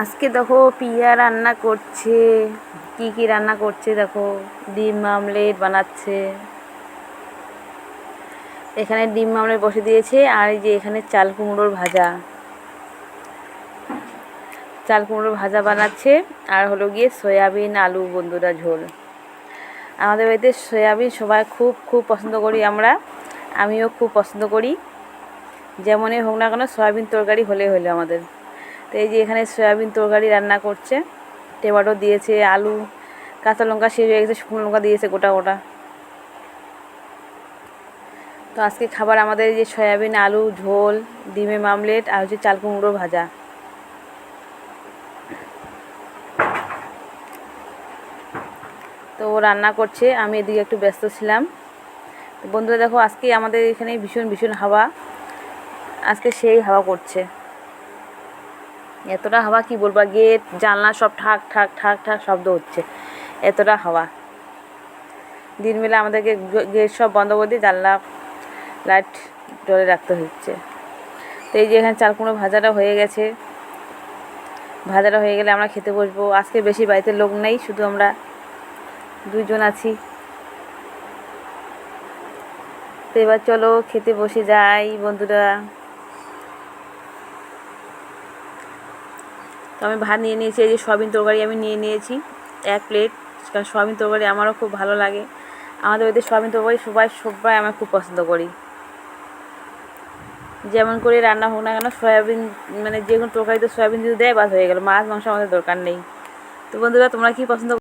আজকে দেখো পিয়া রান্না করছে। কি কি রান্না করছে দেখো, ডিম আমলেট বানাচ্ছে। এখানে ডিম আমলেট বসে দিয়েছে, আর এই যে এখানে চাল কুমড়োর ভাজা, চাল কুমড়োর ভাজা বানাচ্ছে। আর হলো গিয়ে সয়াবিন আলু বন্ধুরা ঝোল। আমাদের বাড়িতে সয়াবিন সবাই খুব খুব পছন্দ করি আমরা, আমিও খুব পছন্দ করি। যেমনই হোক না কেন সয়াবিন তরকারি হলে হলো আমাদের। তো এই যে এখানে সয়াবিন তরকারি রান্না করছে, টমেটো দিয়েছে, আলু, কাঁচা লঙ্কা শেষ হয়ে গেছে, শুকনো লঙ্কা দিয়েছে গোটা গোটা। তো আজকে খাবার আমাদের এই যে সয়াবিন আলু ঝোল, ডিমের আমলেট, আর হচ্ছে চাল কুমড়ো ভাজা। তো ও রান্না করছে, আমি এদিকে একটু ব্যস্ত ছিলাম। তো বন্ধুরা দেখো, আজকে আমাদের এখানে ভীষণ ভীষণ হাওয়া, আজকে সেই হাওয়া করছে। এতটা হাওয়া কি বলবো, গেট জানলা সব ঠাক ঠাক ঠাক ঠাক শব্দ হচ্ছে, এতটা হাওয়া। দিনবেলা আমাদেরকে গেট সব বন্ধ করে দিয়ে জানলা লাইট জ্বলে রাখতে হচ্ছে। তো এই যে এখানে চাল কুমড়ো ভাজাটা হয়ে গেছে, ভাজাটা হয়ে গেলে আমরা খেতে বসবো। আজকে বেশি বাড়িতে লোক নেই, শুধু আমরা দুইজন আছি। তো এবার চলো খেতে বসে যাই বন্ধুরা। তো আমি ভাত নিয়ে নিয়েছি, এই যে সয়াবিন তরকারি আমি নিয়ে নিয়েছি 1 প্লেট, কারণ সয়াবিন তরকারি আমারও খুব ভালো লাগে। আমাদের বাড়িতে সয়াবিন তরকারি সবাই আমরা খুব পছন্দ করি। যেমন করে রান্না হোক না কেন সয়াবিন, মানে যে কোনো তরকারিতে সয়াবিন যদি দেয় বাস হয়ে গেল, মাছ মাংস আমাদের দরকার নেই। তো বন্ধুরা তোমরা কি পছন্দ